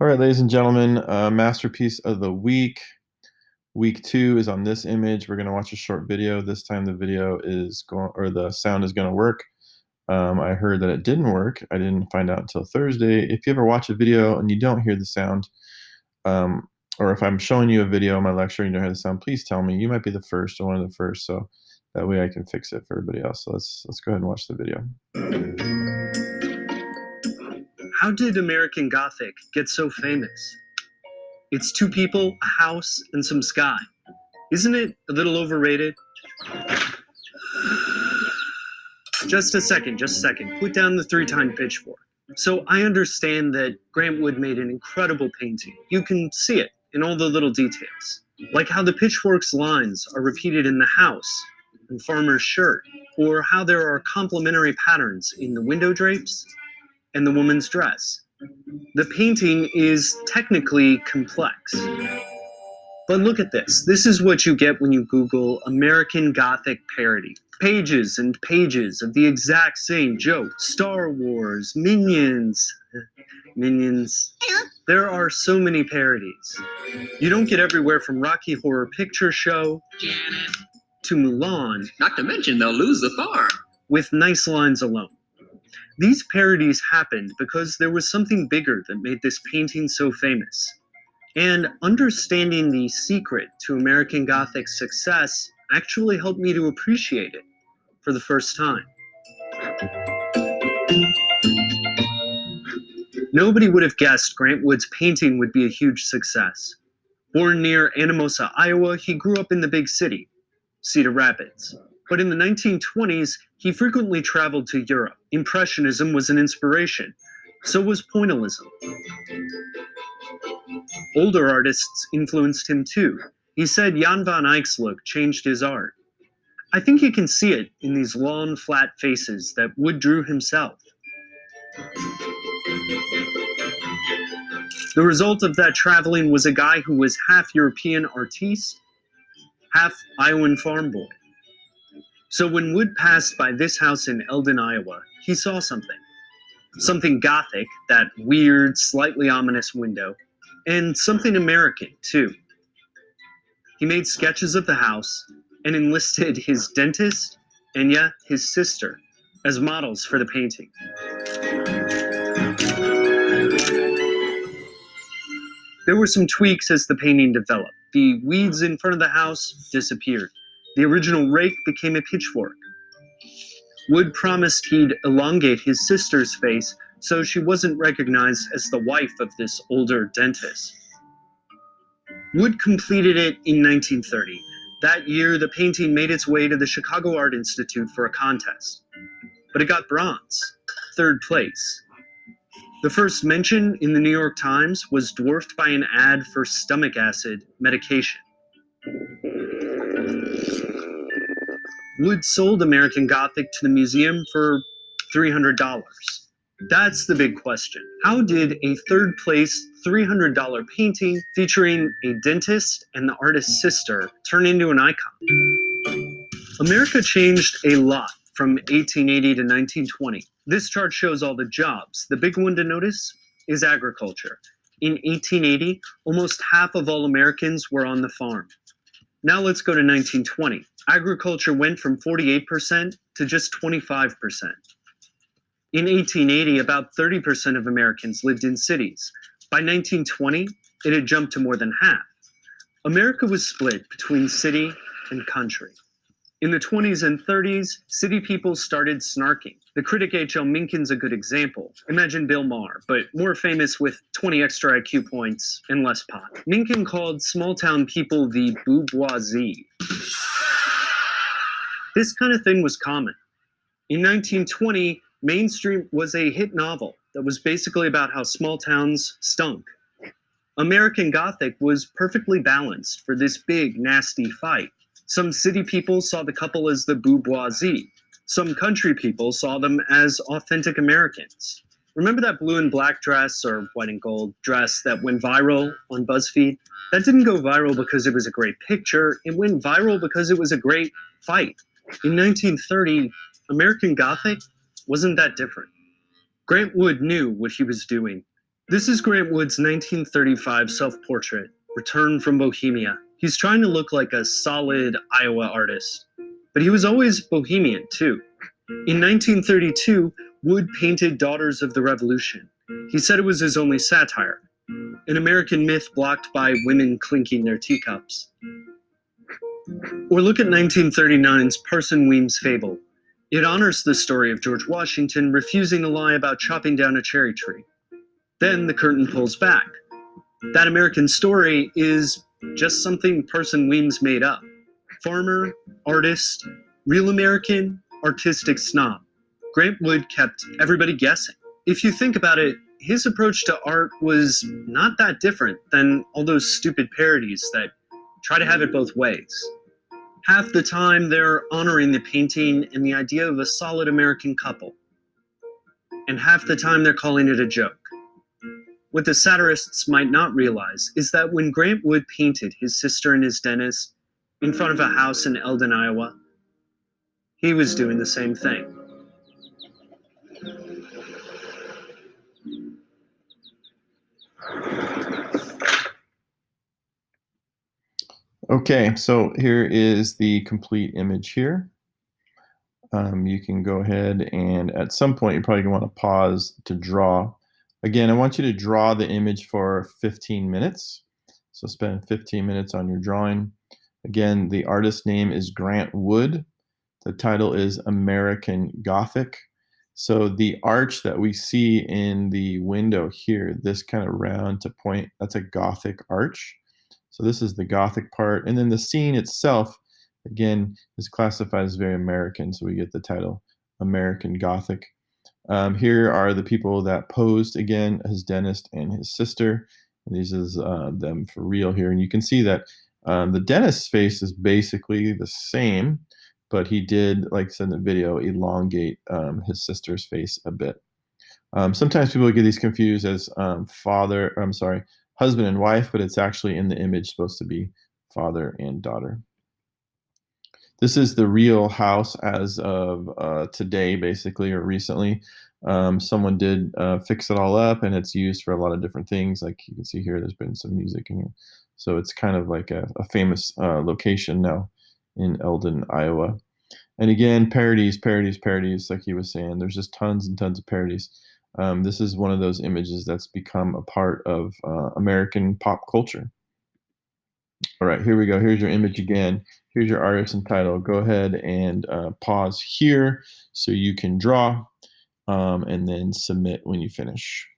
All right, ladies and gentlemen, masterpiece of the week. Week two is on this image. We're going to watch a short video. This time the video is going, or the sound is going to work. I heard that it didn't work. I didn't find out until Thursday. If you ever watch a video and you don't hear the sound, or if I'm showing you a video in my lecture and you don't hear the sound, please tell me. You might be the first or one of the first, so that way I can fix it for everybody else. So let's go ahead and watch the video. How did American Gothic get so famous? It's two people, a house, and some sky. Isn't it a little overrated? Just a second. Put down the 3-time pitchfork. So I understand that Grant Wood made an incredible painting. You can see it in all the little details. Like how the pitchfork's lines are repeated in the house and Farmer's shirt, or how there are complementary patterns in the window drapes and the woman's dress. The painting is technically complex. But look at this. This is what you get when you Google American Gothic parody. Pages and pages of the exact same joke. Star Wars, Minions. There are so many parodies. You don't get everywhere from Rocky Horror Picture Show to Mulan. Not to mention they'll lose the farm. With nice lines alone. These parodies happened because there was something bigger that made this painting so famous. And understanding the secret to American Gothic's success actually helped me to appreciate it for the first time. Nobody would have guessed Grant Wood's painting would be a huge success. Born near Anamosa, Iowa, he grew up in the big city, Cedar Rapids. But in the 1920s, he frequently traveled to Europe. Impressionism was an inspiration. So was Pointillism. Older artists influenced him too. He said Jan van Eyck's look changed his art. I think you can see it in these long, flat faces that Wood drew himself. The result of that traveling was a guy who was half European artiste, half Iowan farm boy. So when Wood passed by this house in Eldon, Iowa, he saw something. Something Gothic, that weird, slightly ominous window, and something American, too. He made sketches of the house and enlisted his dentist and, his sister as models for the painting. There were some tweaks as the painting developed. The weeds in front of the house disappeared. The original rake became a pitchfork. Wood promised he'd elongate his sister's face so she wasn't recognized as the wife of this older dentist. Wood completed it in 1930. That year, the painting made its way to the Chicago Art Institute for a contest. But it got bronze, 3rd place. The first mention in the New York Times was dwarfed by an ad for stomach acid medication. Wood sold American Gothic to the museum for $300. That's the big question. How did a 3rd place $300 painting featuring a dentist and the artist's sister turn into an icon? America changed a lot from 1880 to 1920. This chart shows all the jobs. The big one to notice is agriculture. In 1880, almost half of all Americans were on the farm. Now let's go to 1920. Agriculture went from 48% to just 25%. In 1880, about 30% of Americans lived in cities. By 1920, it had jumped to more than half. America was split between city and country. In the 20s and 30s, city people started snarking. The critic H.L. Mencken's a good example. Imagine Bill Maher, but more famous with 20 extra IQ points and less pot. Mencken called small-town people the bourgeoisie. This kind of thing was common. In 1920, Main Street was a hit novel that was basically about how small towns stunk. American Gothic was perfectly balanced for this big, nasty fight. Some city people saw the couple as the bourgeoisie. Some country people saw them as authentic Americans. Remember that blue and black dress, or white and gold dress, that went viral on BuzzFeed? That didn't go viral because it was a great picture. It went viral because it was a great fight. In 1930, American Gothic wasn't that different. Grant Wood knew what he was doing. This is Grant Wood's 1935 self-portrait, Return from Bohemia. He's trying to look like a solid Iowa artist, but he was always bohemian too. In 1932, Wood painted Daughters of the Revolution. He said it was his only satire, an American myth blocked by women clinking their teacups. Or look at 1939's Parson Weems' Fable. It honors the story of George Washington refusing to lie about chopping down a cherry tree. Then the curtain pulls back. That American story is just something Parson Weems made up. Farmer, artist, real American, artistic snob. Grant Wood kept everybody guessing. If you think about it, his approach to art was not that different than all those stupid parodies that try to have it both ways. Half the time, they're honoring the painting and the idea of a solid American couple. And half the time, they're calling it a joke. What the satirists might not realize is that when Grant Wood painted his sister and his dentist in front of a house in Eldon, Iowa, he was doing the same thing. Okay, so here is the complete image here. You can go ahead and at some point you're probably going to want to pause to draw. Again, I want you to draw the image for 15 minutes. So spend 15 minutes on your drawing. Again, the artist name is Grant Wood. The title is American Gothic. So the arch that we see in the window here, this kind of round to point, that's a Gothic arch. So this is the Gothic part. And then the scene itself, again, is classified as very American. So we get the title American Gothic. Here are the people that posed, again, his dentist and his sister. And these is them for real here. And you can see that the dentist's face is basically the same, but he did, like I said in the video, elongate his sister's face a bit. Sometimes people get these confused as husband and wife, but it's actually in the image supposed to be father and daughter. This is the real house as of today, basically, or recently. Someone did fix it all up, and it's used for a lot of different things. Like you can see here, there's been some music in here. So it's kind of like a famous location now in Eldon, Iowa. And again, parodies, like he was saying. There's just tons and tons of parodies. This is one of those images that's become a part of American pop culture. All right, here we go. Here's your image again. Here's your artist and title. Go ahead and pause here so you can draw and then submit when you finish.